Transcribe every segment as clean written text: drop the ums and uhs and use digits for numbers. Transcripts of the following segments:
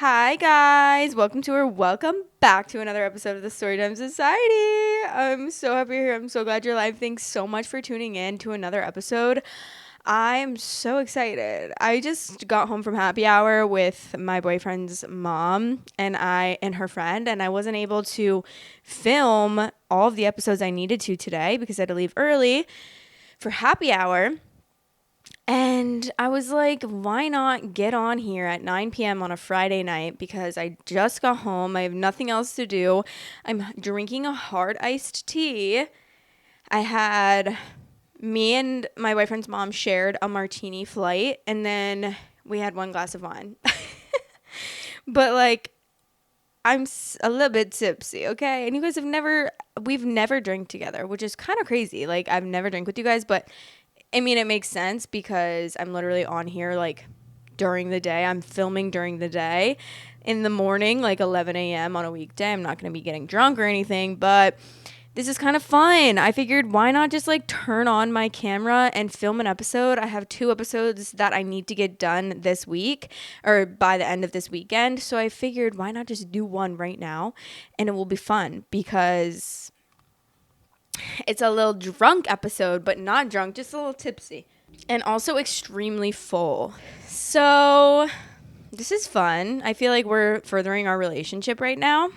Hi guys, welcome back to another episode of the Storytime Society. I'm so happy you're here. I'm so glad you're live. Thanks so much for tuning in to another episode. I'm so excited. I just got home from happy hour with my boyfriend's mom and her friend, and I wasn't able to film all of the episodes I needed to today because I had to leave early for happy hour. And I was like, why not get on here at 9 p.m. on a Friday night because I just got home. I have nothing else to do. I'm drinking a hard iced tea. I had me and my boyfriend's mom shared a martini flight, and then we had one glass of wine. But like, I'm a little bit tipsy, okay? And you guys we've never drank together, which is kind of crazy. Like, I've never drank with you guys, but I mean, it makes sense because I'm literally on here like during the day. I'm filming during the day. In the morning, like 11 a.m. on a weekday, I'm not going to be getting drunk or anything, but this is kind of fun. I figured why not just like turn on my camera and film an episode. I have 2 episodes that I need to get done this week or by the end of this weekend. So I figured why not just do one right now and it will be fun because it's a little drunk episode, but not drunk, just a little tipsy. And also extremely full. So, this is fun. I feel like we're furthering our relationship right now.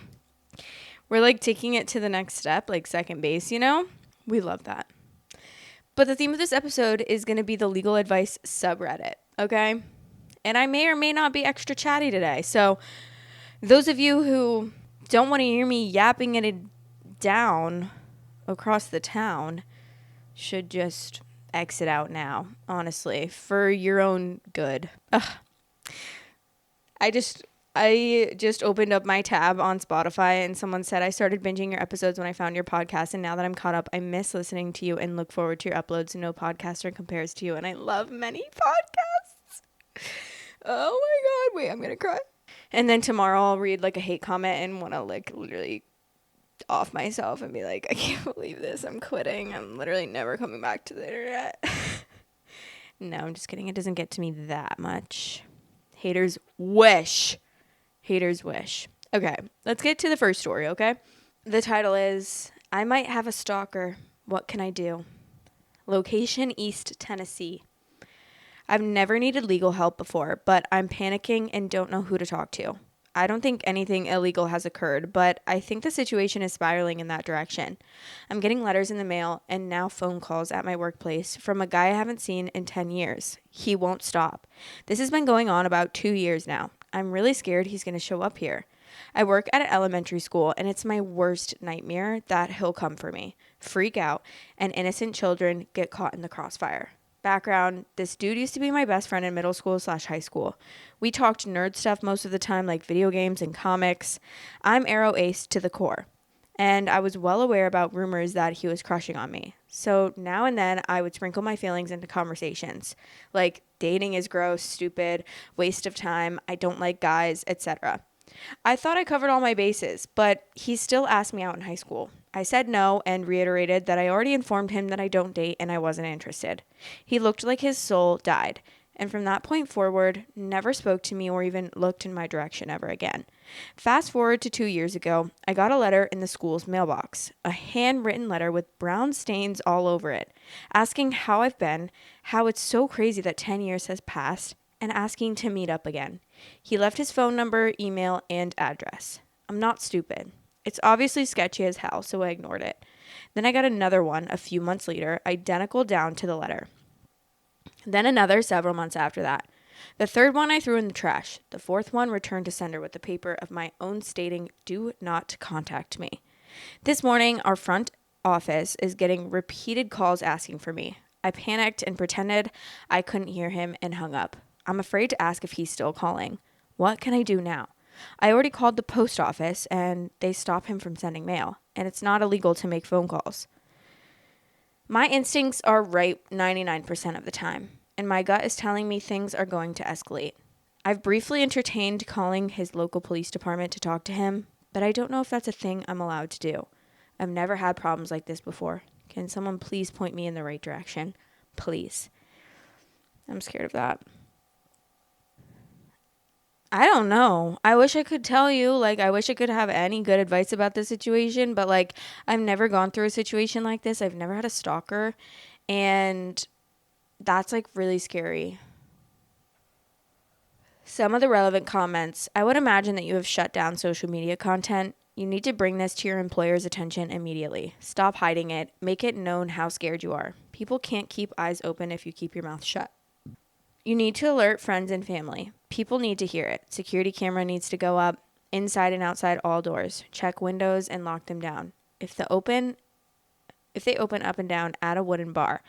We're like taking it to the next step, like second base, you know? We love that. But the theme of this episode is going to be the legal advice subreddit, okay? And I may or may not be extra chatty today. So, those of you who don't want to hear me yapping it down across the town should just exit out now, honestly, for your own good. Ugh. I just opened up my tab on Spotify and someone said, I started binging your episodes when I found your podcast, and now that I'm caught up, I miss listening to you and look forward to your uploads. No podcaster compares to you, and I love many podcasts. Oh my god, wait, I'm gonna cry. And then tomorrow I'll read like a hate comment and want to like literally off myself and be like, I can't believe this. I'm quitting. I'm literally never coming back to the internet. No, I'm just kidding. It doesn't get to me that much. Haters wish. Haters wish. Okay, let's get to the first story, okay? The title is, I might have a stalker. What can I do? Location, East Tennessee. I've never needed legal help before, but I'm panicking and don't know who to talk to. I don't think anything illegal has occurred, but I think the situation is spiraling in that direction. I'm getting letters in the mail and now phone calls at my workplace from a guy I haven't seen in 10 years. He won't stop. This has been going on about 2 years now. I'm really scared he's going to show up here. I work at an elementary school, and it's my worst nightmare that he'll come for me, freak out, and innocent children get caught in the crossfire. Background, this dude used to be my best friend in middle school/high school. We talked nerd stuff most of the time, like video games and comics. I'm arrow ace to the core. And I was well aware about rumors that he was crushing on me. So now and then I would sprinkle my feelings into conversations. Like, dating is gross, stupid, waste of time, I don't like guys, etc. I thought I covered all my bases, but he still asked me out in high school. I said no and reiterated that I already informed him that I don't date and I wasn't interested. He looked like his soul died, and from that point forward, never spoke to me or even looked in my direction ever again. Fast forward to 2 years ago, I got a letter in the school's mailbox, a handwritten letter with brown stains all over it, asking how I've been, how it's so crazy that 10 years has passed, and asking to meet up again. He left his phone number, email, and address. I'm not stupid. It's obviously sketchy as hell, so I ignored it. Then I got another one a few months later, identical down to the letter. Then another several months after that. The third one I threw in the trash. The fourth one returned to sender with the paper of my own stating, do not contact me. This morning, our front office is getting repeated calls asking for me. I panicked and pretended I couldn't hear him and hung up. I'm afraid to ask if he's still calling. What can I do now? I already called the post office and they stop him from sending mail, and it's not illegal to make phone calls. My instincts are right 99% of the time, and my gut is telling me things are going to escalate. I've briefly entertained calling his local police department to talk to him, but I don't know if that's a thing I'm allowed to do. I've never had problems like this before. Can someone please point me in the right direction? Please. I'm scared of that. I don't know. I wish I could tell you. Like, I wish I could have any good advice about the situation, but like, I've never gone through a situation like this. I've never had a stalker, and that's like really scary. Some of the relevant comments. I would imagine that you have shut down social media content. You need to bring this to your employer's attention immediately. Stop hiding it. Make it known how scared you are. People can't keep eyes open if you keep your mouth shut. You need to alert friends and family. People need to hear it. Security camera needs to go up, inside and outside all doors. Check windows and lock them down. If they open up and down, add a wooden bar.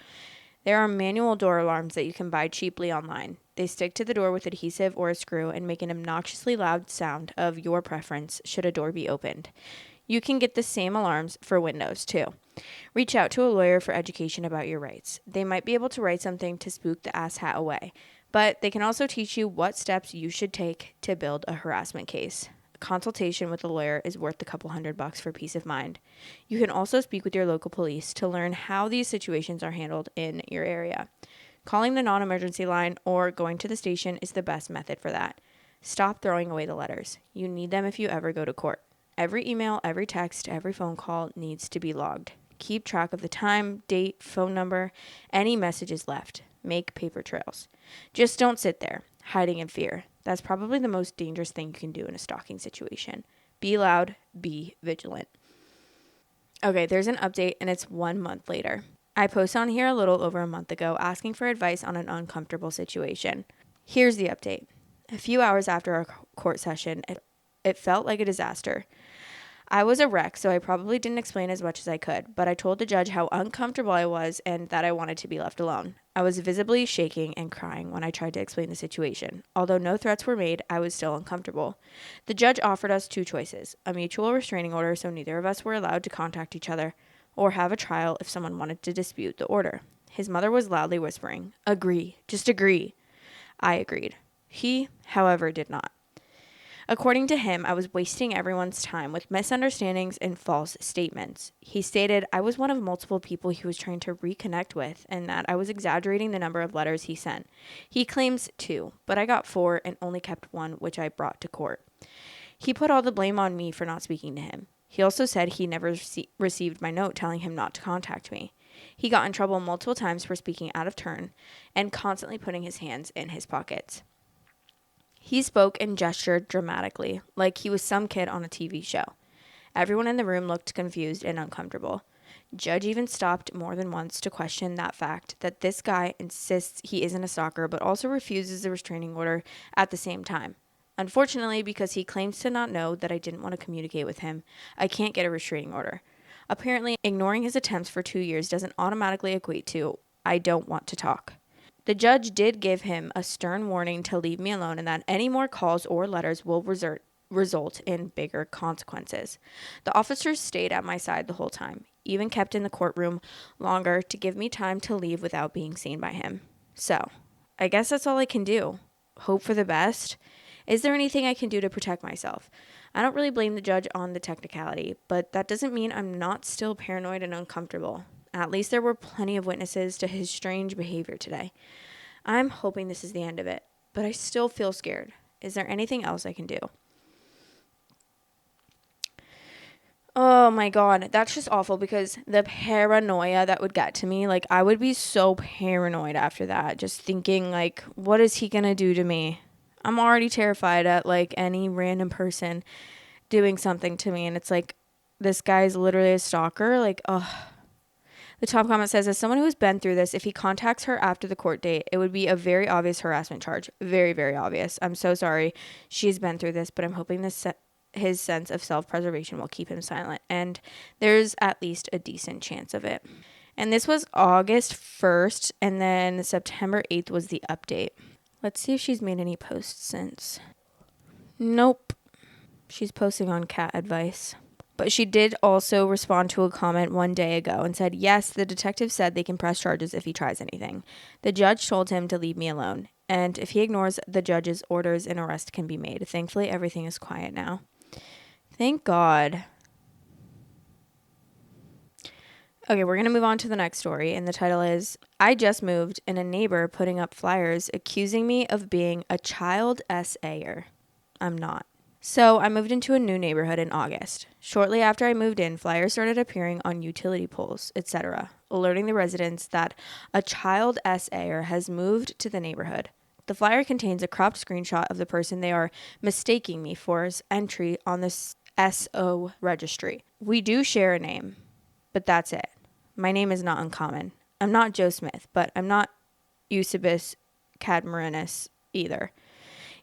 There are manual door alarms that you can buy cheaply online. They stick to the door with adhesive or a screw and make an obnoxiously loud sound of your preference should a door be opened. You can get the same alarms for windows too. Reach out to a lawyer for education about your rights. They might be able to write something to spook the asshat away, but they can also teach you what steps you should take to build a harassment case. A consultation with a lawyer is worth a couple $100 for peace of mind. You can also speak with your local police to learn how these situations are handled in your area. Calling the non-emergency line or going to the station is the best method for that. Stop throwing away the letters. You need them if you ever go to court. Every email, every text, every phone call needs to be logged. Keep track of the time, date, phone number, any messages left. Make paper trails. Just don't sit there, hiding in fear. That's probably the most dangerous thing you can do in a stalking situation. Be loud, be vigilant. Okay, there's an update, and it's 1 month later. I posted on here a little over a month ago asking for advice on an uncomfortable situation. Here's the update. A few hours after our court session, it felt like a disaster. I was a wreck, so I probably didn't explain as much as I could, but I told the judge how uncomfortable I was and that I wanted to be left alone. I was visibly shaking and crying when I tried to explain the situation. Although no threats were made, I was still uncomfortable. The judge offered us two choices: a mutual restraining order so neither of us were allowed to contact each other, or have a trial if someone wanted to dispute the order. His mother was loudly whispering, "Agree, just agree." I agreed. He, however, did not. According to him, I was wasting everyone's time with misunderstandings and false statements. He stated I was one of multiple people he was trying to reconnect with and that I was exaggerating the number of letters he sent. He claims 2, but I got 4 and only kept 1, which I brought to court. He put all the blame on me for not speaking to him. He also said he never received my note telling him not to contact me. He got in trouble multiple times for speaking out of turn and constantly putting his hands in his pockets. He spoke and gestured dramatically, like he was some kid on a TV show. Everyone in the room looked confused and uncomfortable. Judge even stopped more than once to question that fact that this guy insists he isn't a stalker but also refuses a restraining order at the same time. Unfortunately, because he claims to not know that I didn't want to communicate with him, I can't get a restraining order. Apparently, ignoring his attempts for 2 years doesn't automatically equate to I don't want to talk. The judge did give him a stern warning to leave me alone and that any more calls or letters will result in bigger consequences. The officers stayed at my side the whole time, even kept in the courtroom longer to give me time to leave without being seen by him. So, I guess that's all I can do. Hope for the best. Is there anything I can do to protect myself? I don't really blame the judge on the technicality, but that doesn't mean I'm not still paranoid and uncomfortable. At least there were plenty of witnesses to his strange behavior today. I'm hoping this is the end of it, but I still feel scared. Is there anything else I can do? Oh my God, that's just awful because the paranoia that would get to me, like I would be so paranoid after that, just thinking like, what is he gonna do to me? I'm already terrified at like any random person doing something to me, and it's like, this guy's literally a stalker. Like, ugh. The top comment says, as someone who has been through this, if he contacts her after the court date, it would be a very obvious harassment charge. Very, very obvious. I'm so sorry she's been through this, but I'm hoping his sense of self-preservation will keep him silent. And there's at least a decent chance of it. And this was August 1st, and then September 8th was the update. Let's see if she's made any posts since. Nope. She's posting on cat advice. But she did also respond to a comment 1 day ago and said, yes, the detective said they can press charges if he tries anything. The judge told him to leave me alone. And if he ignores the judge's orders, an arrest can be made. Thankfully, everything is quiet now. Thank God. Okay, we're going to move on to the next story. And the title is, I just moved and a neighbor putting up flyers accusing me of being a child SAer. I'm not. So I moved into a new neighborhood in August. Shortly after I moved in, flyers started appearing on utility poles, etc., alerting the residents that a child SAer has moved to the neighborhood. The flyer contains a cropped screenshot of the person they are mistaking me for's entry on the SO registry. We do share a name, but that's it. My name is not uncommon. I'm not Joe Smith, but I'm not Eusebius Cadmarinus either.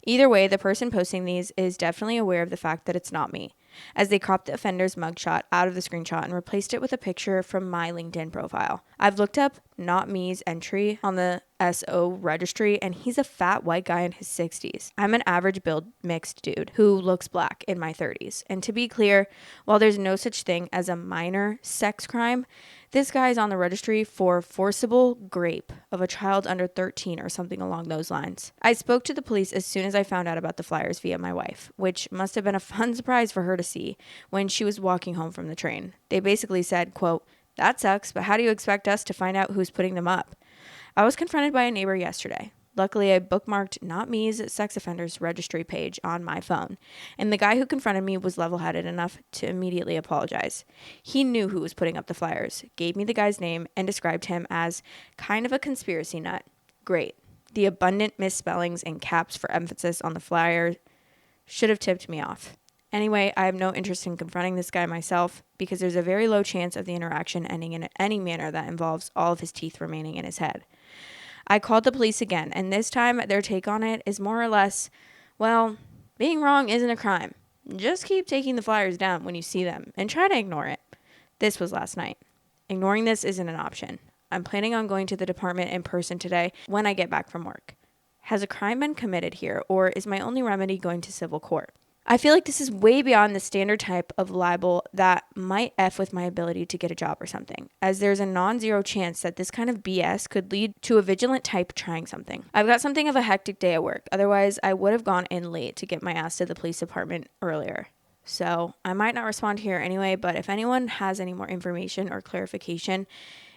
Either way, the person posting these is definitely aware of the fact that it's not me, as they cropped the offender's mugshot out of the screenshot and replaced it with a picture from my LinkedIn profile. I've looked up not me's entry on the SO registry, and he's a fat white guy in his 60s. I'm an average build mixed dude who looks black in my 30s. And to be clear, while there's no such thing as a minor sex crime, this guy is on the registry for forcible grape of a child under 13 or something along those lines. I spoke to the police as soon as I found out about the flyers via my wife, which must have been a fun surprise for her to see when she was walking home from the train. They basically said, quote, "That sucks, but how do you expect us to find out who's putting them up?" I was confronted by a neighbor yesterday. Luckily, I bookmarked Not Me's sex offenders registry page on my phone, and the guy who confronted me was level-headed enough to immediately apologize. He knew who was putting up the flyers, gave me the guy's name, and described him as kind of a conspiracy nut. Great. The abundant misspellings and caps for emphasis on the flyer should have tipped me off. Anyway, I have no interest in confronting this guy myself because there's a very low chance of the interaction ending in any manner that involves all of his teeth remaining in his head. I called the police again, and this time their take on it is more or less, well, being wrong isn't a crime. Just keep taking the flyers down when you see them and try to ignore it. This was last night. Ignoring this isn't an option. I'm planning on going to the department in person today when I get back from work. Has a crime been committed here, or is my only remedy going to civil court? I feel like this is way beyond the standard type of libel that might F with my ability to get a job or something, as there's a non-zero chance that this kind of BS could lead to a vigilant type trying something. I've got something of a hectic day at work, otherwise I would have gone in late to get my ass to the police department earlier. So I might not respond here anyway, but if anyone has any more information or clarification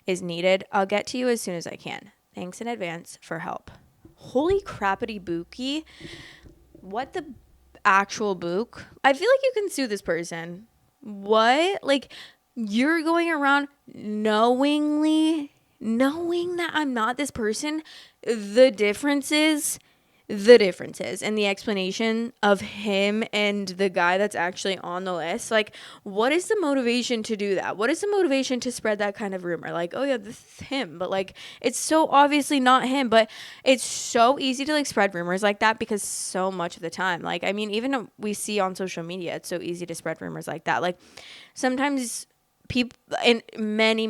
is needed, I'll get to you as soon as I can. Thanks in advance for help. Holy crappity bookie. What the actual book? I feel like you can sue this person. What? Like, you're going around knowing that I'm not this person. The differences and the explanation of him and the guy that's actually on the list. Like, what is the motivation to do that? What is the motivation to spread that kind of rumor? Like, oh yeah, this is him, but like, it's so obviously not him. But it's so easy to like spread rumors like that because so much of the time, like, I mean, even we see on social media, it's so easy to spread rumors like that. Like, sometimes people, and many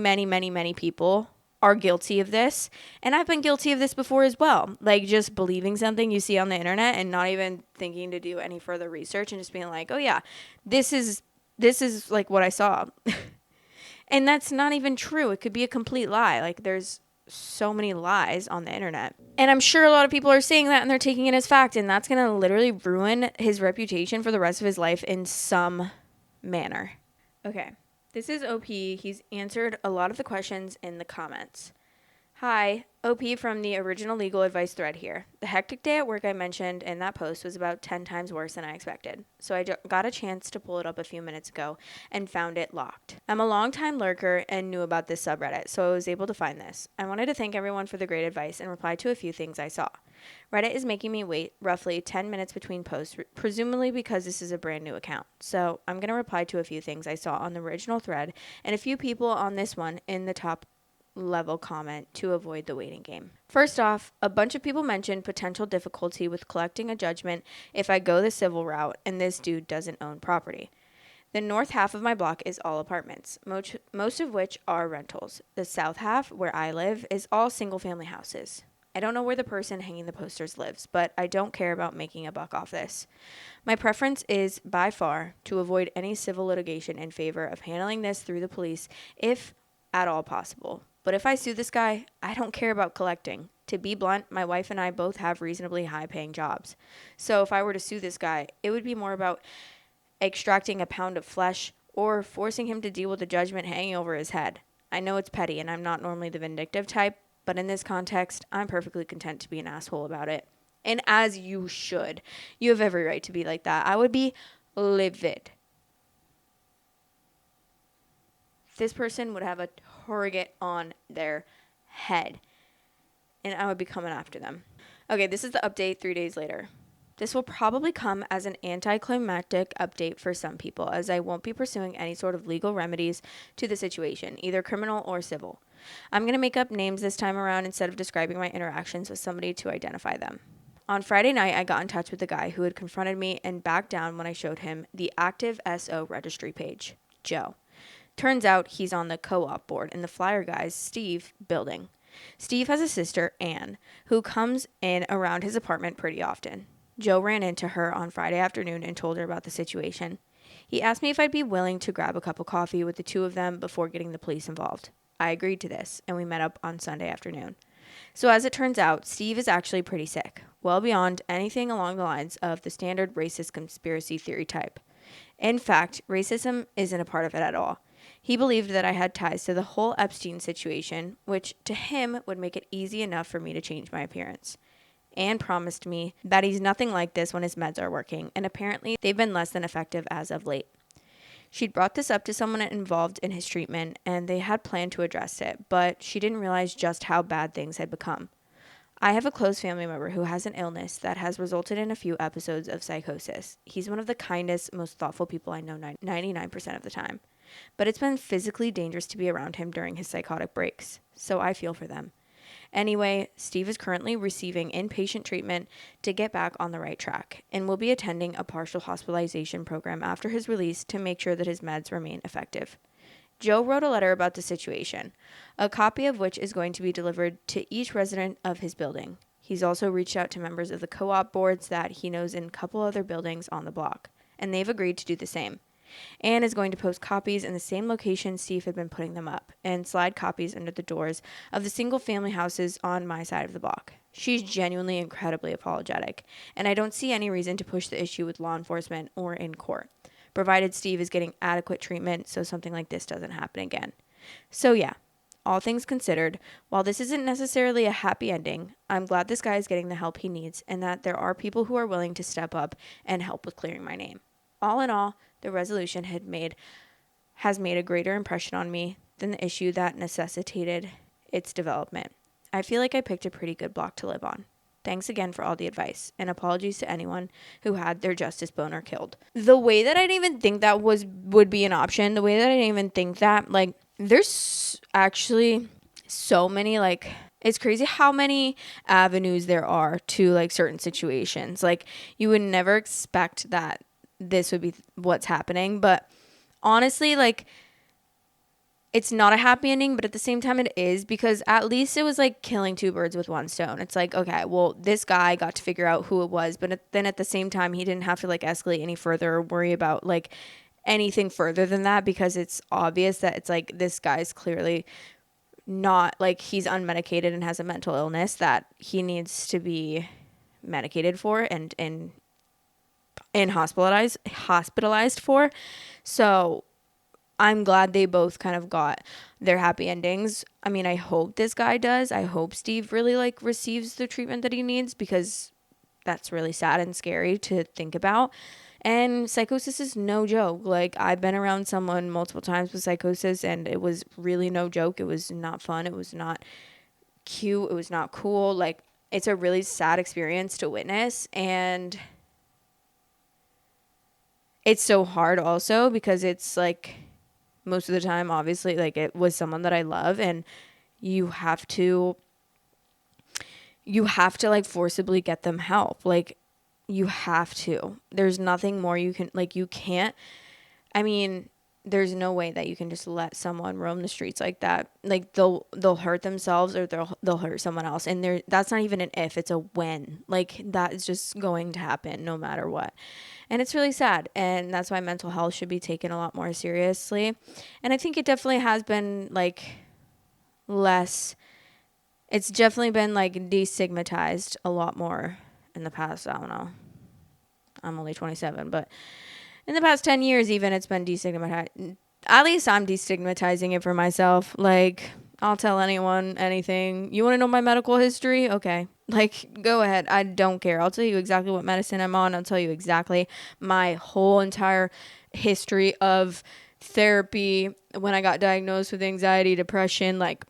people are guilty of this, and I've been guilty of this before as well, like just believing something you see on the internet and not even thinking to do any further research and just being like, oh yeah, this is like what I saw. And that's not even true. It could be a complete lie. Like, there's so many lies on the internet, and I'm sure a lot of people are saying that and they're taking it as fact, and that's gonna literally ruin his reputation for the rest of his life in some manner. Okay. This is OP. He's answered a lot of the questions in the comments. Hi, OP from the original legal advice thread here. The hectic day at work I mentioned in that post was about 10 times worse than I expected, so I got a chance to pull it up a few minutes ago and found it locked. I'm a longtime lurker and knew about this subreddit, so I was able to find this. I wanted to thank everyone for the great advice and reply to a few things I saw. Reddit is making me wait roughly 10 minutes between posts, presumably because this is a brand new account. So I'm going to reply to a few things I saw on the original thread and a few people on this one in the top level comment to avoid the waiting game. First off, a bunch of people mentioned potential difficulty with collecting a judgment if I go the civil route and this dude doesn't own property. The north half of my block is all apartments, most of which are rentals. The south half, where I live, is all single-family houses. I don't know where the person hanging the posters lives, but I don't care about making a buck off this. My preference is, by far, to avoid any civil litigation in favor of handling this through the police, if at all possible. But if I sue this guy, I don't care about collecting. To be blunt, my wife and I both have reasonably high-paying jobs. So if I were to sue this guy, it would be more about extracting a pound of flesh or forcing him to deal with the judgment hanging over his head. I know it's petty, and I'm not normally the vindictive type, but in this context, I'm perfectly content to be an asshole about it. And as you should. You have every right to be like that. I would be livid. This person would have a target on their head, and I would be coming after them. Okay, this is the update 3 days later. This will probably come as an anticlimactic update for some people, as I won't be pursuing any sort of legal remedies to the situation, either criminal or civil. I'm going to make up names this time around instead of describing my interactions with somebody to identify them. On Friday night, I got in touch with the guy who had confronted me and backed down when I showed him the active SO registry page, Joe. Turns out he's on the co-op board in the Flyer Guys Steve building. Steve has a sister, Anne, who comes in around his apartment pretty often. Joe ran into her on Friday afternoon and told her about the situation. He asked me if I'd be willing to grab a cup of coffee with the two of them before getting the police involved. I agreed to this, and we met up on Sunday afternoon. So as it turns out, Steve is actually pretty sick, well beyond anything along the lines of the standard racist conspiracy theory type. In fact, racism isn't a part of it at all. He believed that I had ties to the whole Epstein situation, which to him would make it easy enough for me to change my appearance. Anne promised me that he's nothing like this when his meds are working, and apparently they've been less than effective as of late. She'd brought this up to someone involved in his treatment, and they had planned to address it, but she didn't realize just how bad things had become. I have a close family member who has an illness that has resulted in a few episodes of psychosis. He's one of the kindest, most thoughtful people I know 99% of the time. But it's been physically dangerous to be around him during his psychotic breaks, so I feel for them. Anyway, Steve is currently receiving inpatient treatment to get back on the right track and will be attending a partial hospitalization program after his release to make sure that his meds remain effective. Joe wrote a letter about the situation, a copy of which is going to be delivered to each resident of his building. He's also reached out to members of the co-op boards that he knows in a couple other buildings on the block, and they've agreed to do the same. Anne is going to post copies in the same location Steve had been putting them up, and slide copies under the doors of the single-family houses on my side of the block. She's genuinely incredibly apologetic, and I don't see any reason to push the issue with law enforcement or in court, provided Steve is getting adequate treatment so something like this doesn't happen again. So yeah, all things considered, while this isn't necessarily a happy ending, I'm glad this guy is getting the help he needs and that there are people who are willing to step up and help with clearing my name. All in all, the resolution has made a greater impression on me than the issue that necessitated its development. I feel like I picked a pretty good block to live on. Thanks again for all the advice, and apologies to anyone who had their justice boner killed. The way that I didn't even think that would be an option, the way that I didn't even think that, like, there's actually so many, like, it's crazy how many avenues there are to, like, certain situations. Like, you would never expect that this would be what's happening, but honestly, like, it's not a happy ending, but at the same time it is, because at least it was like killing two birds with one stone. It's like, okay, well, this guy got to figure out who it was, but then at the same time he didn't have to like escalate any further or worry about like anything further than that, because it's obvious that it's like this guy's clearly not, like, he's unmedicated and has a mental illness that he needs to be medicated for and hospitalized for. So I'm glad they both kind of got their happy endings. I mean, I hope this guy does. I hope Steve really like receives the treatment that he needs, because that's really sad and scary to think about. And psychosis is no joke. Like, I've been around someone multiple times with psychosis, and it was really no joke. It was not fun. It was not cute. It was not cool. Like, it's a really sad experience to witness, and it's so hard also because it's like most of the time, obviously, like, it was someone that I love, and you have to like forcibly get them help. Like, you have to. There's nothing more you can, like, you can't, I mean, there's no way that you can just let someone roam the streets like that. Like, they'll hurt themselves, or they'll hurt someone else, and that's not even an if, it's a when. Like, that is just going to happen no matter what. And it's really sad, and that's why mental health should be taken a lot more seriously. And I think it definitely has been like less, it's definitely been like destigmatized a lot more in the past, I don't know, I'm only 27, but in the past 10 years even, it's been destigmatized. At least I'm destigmatizing it for myself. Like, I'll tell anyone anything. You want to know my medical history? Okay. Like, go ahead. I don't care. I'll tell you exactly what medicine I'm on. I'll tell you exactly my whole entire history of therapy, when I got diagnosed with anxiety, depression, like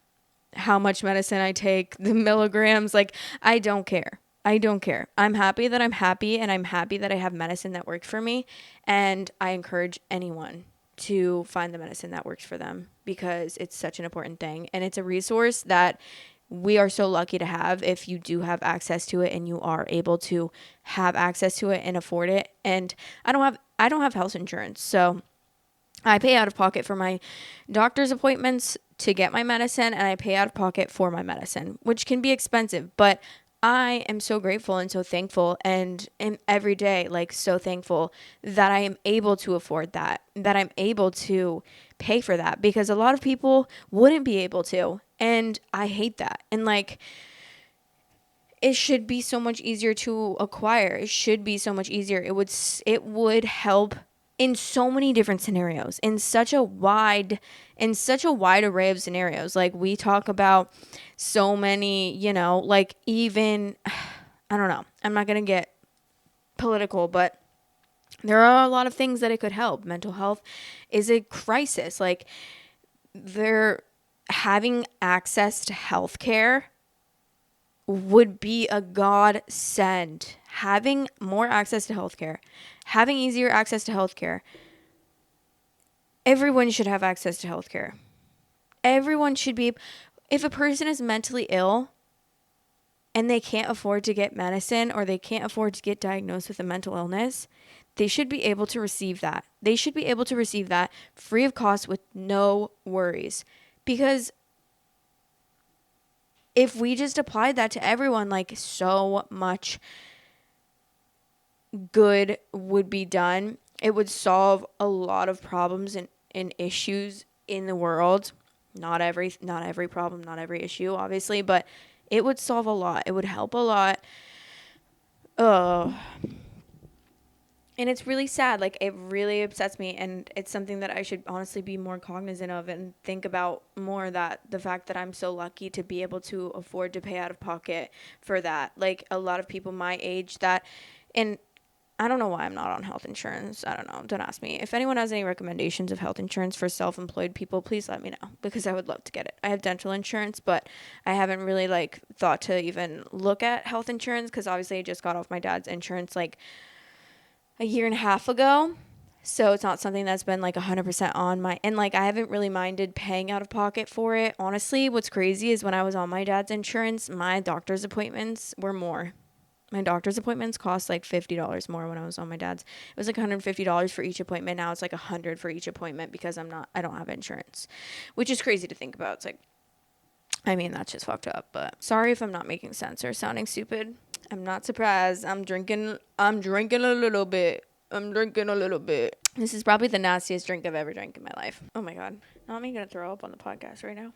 how much medicine I take, the milligrams. Like, I don't care. I don't care. I'm happy that I'm happy, and I'm happy that I have medicine that works for me. And I encourage anyone to find the medicine that works for them, because it's such an important thing. And it's a resource that we are so lucky to have if you do have access to it and you are able to have access to it and afford it. And I don't have health insurance, so I pay out of pocket for my doctor's appointments to get my medicine, and I pay out of pocket for my medicine, which can be expensive, but I am so grateful and so thankful, and am every day like so thankful that I am able to afford that I'm able to pay for that, because a lot of people wouldn't be able to, and I hate that. And like, it should be so much easier to acquire. It should be so much easier. It would help in so many different scenarios, in such a wide array of scenarios. Like, we talk about so many, like, even, I don't know, I'm not going to get political, but there are a lot of things that it could help. Mental health is a crisis. Like, they're having access to healthcare would be a godsend. Having more access to healthcare, having easier access to healthcare. Everyone should have access to healthcare. Everyone should be. If a person is mentally ill and they can't afford to get medicine, or they can't afford to get diagnosed with a mental illness, they should be able to receive that. They should be able to receive that free of cost with no worries. Because if we just applied that to everyone, like, so much good would be done. It would solve a lot of problems and issues in the world. Not every problem, not every issue, obviously, but it would solve a lot. It would help a lot. And it's really sad. Like, it really upsets me, and it's something that I should honestly be more cognizant of and think about more, that the fact that I'm so lucky to be able to afford to pay out of pocket for that. Like, a lot of people my age and I don't know why I'm not on health insurance. I don't know. Don't ask me. If anyone has any recommendations of health insurance for self-employed people, please let me know, because I would love to get it. I have dental insurance, but I haven't really thought to even look at health insurance, because obviously I just got off my dad's insurance a year and a half ago. So it's not something that's been 100% on my, and I haven't really minded paying out of pocket for it. Honestly, what's crazy is when I was on my dad's insurance, my doctor's appointments were more. My doctor's appointments cost $50 more when I was on my dad's. It was $150 for each appointment. Now it's $100 for each appointment, because I don't have insurance, which is crazy to think about. It's that's just fucked up, but sorry if I'm not making sense or sounding stupid. I'm not surprised. I'm drinking a little bit. This is probably the nastiest drink I've ever drank in my life. Oh my God. Not me gonna throw up on the podcast right now.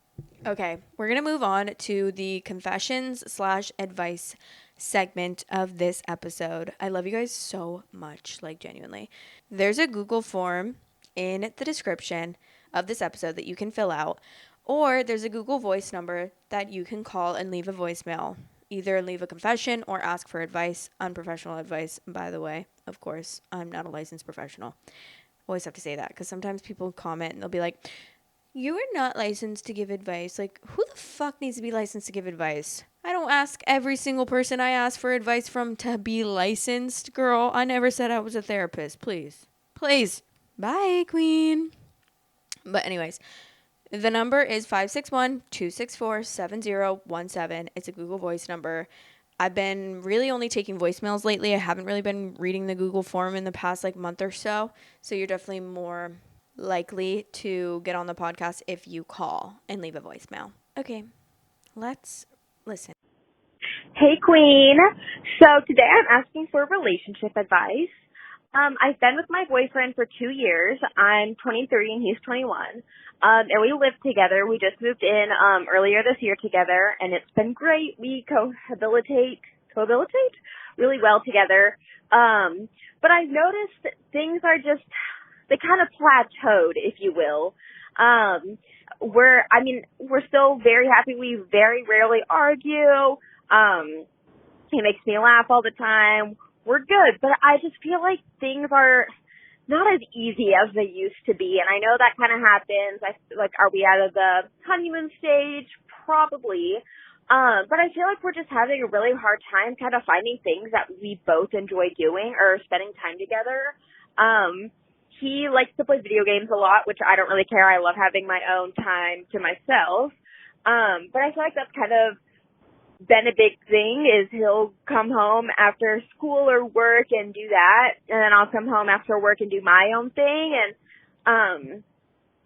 Okay, we're gonna move on to the confessions/advice segment of this episode. I love you guys so much, genuinely. There's a Google form in the description of this episode that you can fill out, or there's a Google Voice number that you can call and leave a voicemail. Either leave a confession or ask for advice, unprofessional advice, by the way. Of course, I'm not a licensed professional. Always have to say that, because sometimes people comment and they'll be like, you are not licensed to give advice. Who the fuck needs to be licensed to give advice? I don't ask every single person I ask for advice from to be licensed, girl. I never said I was a therapist. Please. Bye, queen. But anyways, the number is 561-264-7017. It's a Google Voice number. I've been really only taking voicemails lately. I haven't really been reading the Google form in the past month or so. So you're definitely more likely to get on the podcast if you call and leave a voicemail. Okay, let's listen. Hey, Queen. So today I'm asking for relationship advice. I've been with my boyfriend for 2 years. I'm 23 and he's 21. And we live together. We just moved in earlier this year together, and it's been great. We cohabitate really well together. But I've noticed that things are they kind of plateaued, if you will. We're still very happy. We very rarely argue. He makes me laugh all the time. We're good. But I just feel like things are not as easy as they used to be. And I know that kind of happens. Are we out of the honeymoon stage? Probably. But I feel like we're just having a really hard time kind of finding things that we both enjoy doing or spending time together. He likes to play video games a lot, which I don't really care. I love having my own time to myself. But I feel like that's kind of been a big thing is he'll come home after school or work and do that. And then I'll come home after work and do my own thing. And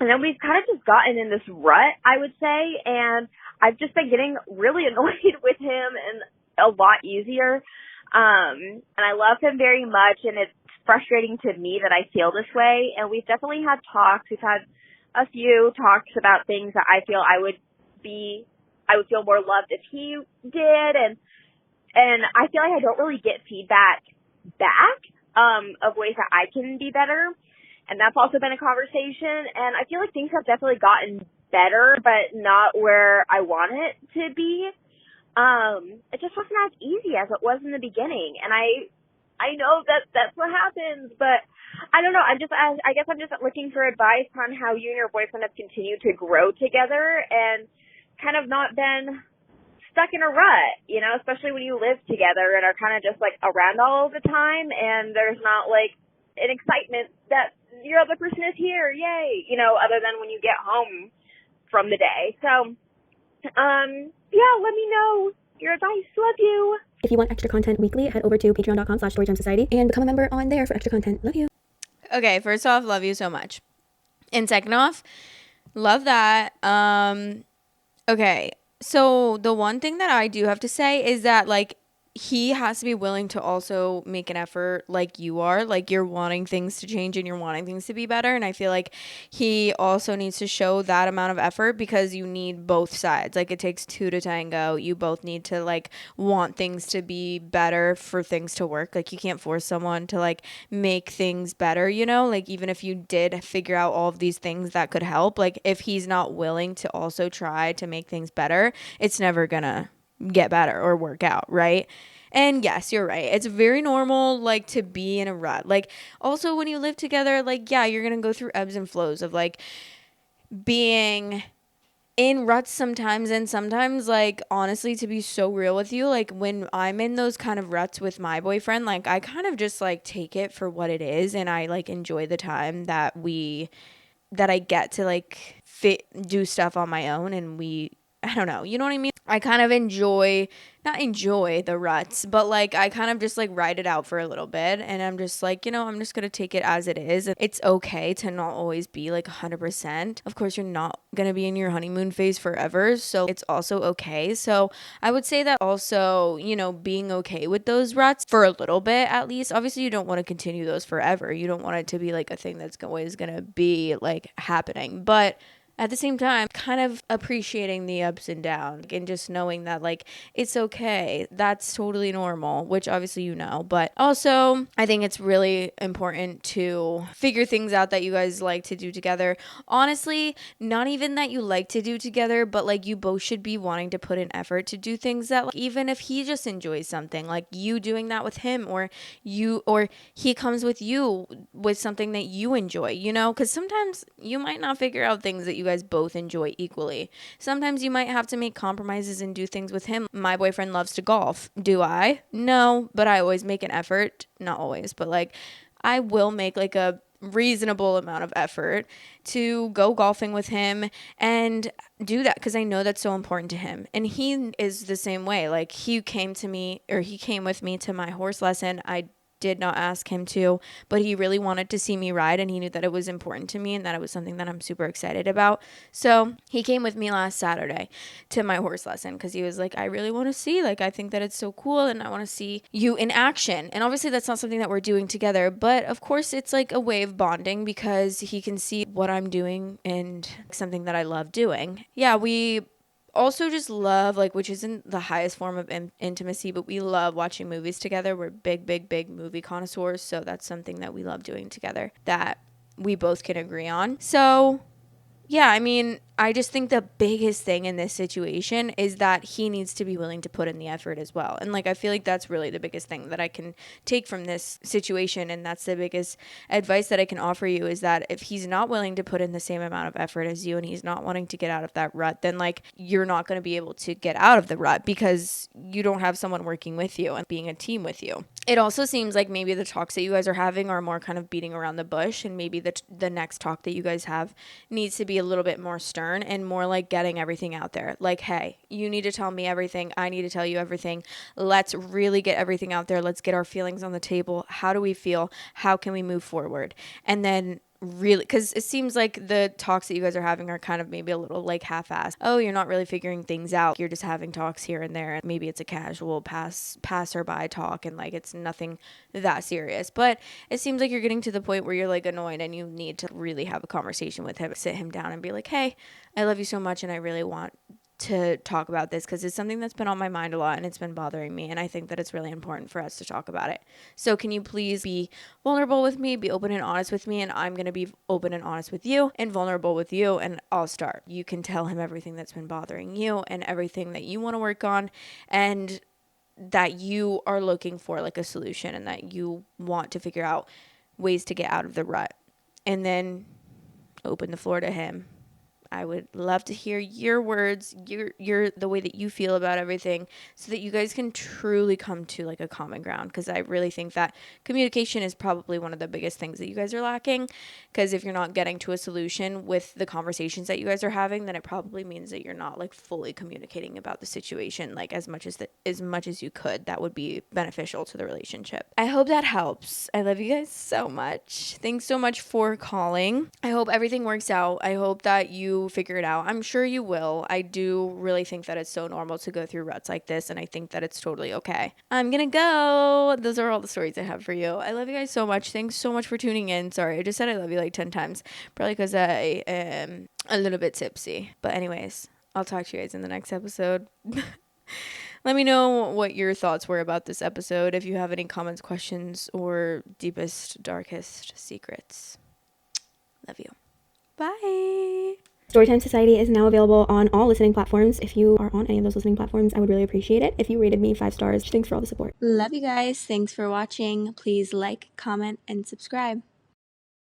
then we've kind of just gotten in this rut, I would say. And I've just been getting really annoyed with him and a lot easier. And I love him very much, and it's frustrating to me that I feel this way. And we've definitely had talks. We've had a few talks about things that I feel I would feel more loved if he did. And I feel like I don't really get feedback back, of ways that I can be better. And that's also been a conversation. And I feel like things have definitely gotten better, but not where I want it to be. It just wasn't as easy as it was in the beginning. And I know that that's what happens, but I don't know. I guess I'm just looking for advice on how you and your boyfriend have continued to grow together and kind of not been stuck in a rut, you know, especially when you live together and are kind of just like around all the time, and there's not like an excitement that your other person is here, yay, you know, other than when you get home from the day. So, yeah, let me know your advice. Love you. If you want extra content weekly, head over to patreon.com/storytimesociety and become a member on there for extra content. Love you. Okay, first off, love you so much. And second off, love that. Okay, so the one thing that I do have to say is that, like, he has to be willing to also make an effort like you are. Like, you're wanting things to change and you're wanting things to be better. And I feel like he also needs to show that amount of effort, because you need both sides. Like, it takes two to tango. You both need to, like, want things to be better for things to work. Like, you can't force someone to, like, make things better, you know? Like, even if you did figure out all of these things that could help, like, if he's not willing to also try to make things better, it's never gonna get better or work out, right? And yes, you're right. It's very normal, like, to be in a rut. Like, also when you live together, like, yeah, you're gonna go through ebbs and flows of, like, being in ruts sometimes. And sometimes, like, honestly, to be so real with you, like, when I'm in those kind of ruts with my boyfriend, like, I kind of just, like, take it for what it is, and I, like, enjoy the time that I get to, like, do stuff on my own, and I don't know, you know what I mean? I kind of not enjoy the ruts, but, like, I kind of just, like, ride it out for a little bit, and I'm just like, you know, I'm just gonna take it as it is. It's okay to not always be, like, 100%. Of course, you're not gonna be in your honeymoon phase forever, so it's also okay. So I would say that also, you know, being okay with those ruts for a little bit at least. Obviously, you don't want to continue those forever. You don't want it to be, like, a thing that's always gonna be, like, happening, but at the same time, kind of appreciating the ups and downs and just knowing that, like, it's okay. That's totally normal, which obviously you know. But also, I think it's really important to figure things out that you guys like to do together. Honestly, not even that you like to do together, but, like, you both should be wanting to put in effort to do things that, like, even if he just enjoys something, like you doing that with him, or he comes with you with something that you enjoy, you know? Because sometimes you might not figure out things that you guys both enjoy equally. Sometimes you might have to make compromises and do things with him. My boyfriend loves to golf. Do I? No, but I always make an effort. Not always, but, like, I will make, like, a reasonable amount of effort to go golfing with him and do that, because I know that's so important to him. And he is the same way. Like, he came with me to my horse lesson. I did not ask him to, but he really wanted to see me ride, and he knew that it was important to me and that it was something that I'm super excited about. So he came with me last Saturday to my horse lesson, because he was like, I really want to see, like, I think that it's so cool and I want to see you in action. And obviously that's not something that we're doing together, but of course it's like a way of bonding, because he can see what I'm doing and something that I love doing. Yeah, we also just love, like, which isn't the highest form of intimacy, but we love watching movies together. We're big movie connoisseurs, so that's something that we love doing together that we both can agree on. So yeah, I mean, I just think the biggest thing in this situation is that he needs to be willing to put in the effort as well. And like, I feel like that's really the biggest thing that I can take from this situation. And that's the biggest advice that I can offer you, is that if he's not willing to put in the same amount of effort as you and he's not wanting to get out of that rut, then like, you're not going to be able to get out of the rut because you don't have someone working with you and being a team with you. It also seems like maybe the talks that you guys are having are more kind of beating around the bush, and maybe the next talk that you guys have needs to be a little bit more stern and more like getting everything out there. Like, hey, you need to tell me everything. I need to tell you everything. Let's really get everything out there. Let's get our feelings on the table. How do we feel? How can we move forward? And then really, because it seems like the talks that you guys are having are kind of maybe a little like half-assed. Oh, you're not really figuring things out. You're just having talks here and there. Maybe it's a casual passerby talk and like it's nothing that serious. But it seems like you're getting to the point where you're like annoyed and you need to really have a conversation with him, sit him down and be like, hey, I love you so much and I really want to talk about this because it's something that's been on my mind a lot and it's been bothering me, and I think that it's really important for us to talk about it. So can you please be vulnerable with me, be open and honest with me, and I'm going to be open and honest with you and vulnerable with you, and I'll start. You can tell him everything that's been bothering you and everything that you want to work on, and that you are looking for like a solution and that you want to figure out ways to get out of the rut, and then open the floor to him. I would love to hear your words, your the way that you feel about everything, so that you guys can truly come to like a common ground. Because I really think that communication is probably one of the biggest things that you guys are lacking. Because if you're not getting to a solution with the conversations that you guys are having, then it probably means that you're not like fully communicating about the situation like as much as you could. That would be beneficial to the relationship. I hope that helps. I love you guys so much. Thanks so much for calling. I hope everything works out. I hope that you figure it out. I'm sure you will. I do really think that it's so normal to go through ruts like this, and I think that it's totally okay. I'm gonna go. Those are all the stories I have for you. I love you guys so much. Thanks so much for tuning in. Sorry, I just said I love you like 10 times, probably because I am a little bit tipsy. But anyways, I'll talk to you guys in the next episode. Let me know what your thoughts were about this episode, if you have any comments, questions, or deepest, darkest secrets. Love you. Bye. Storytime Society is now available on all listening platforms. If you are on any of those listening platforms, I would really appreciate it if you rated me 5 stars. Thanks for all the support. Love you guys. Thanks for watching. Please like, comment, and subscribe.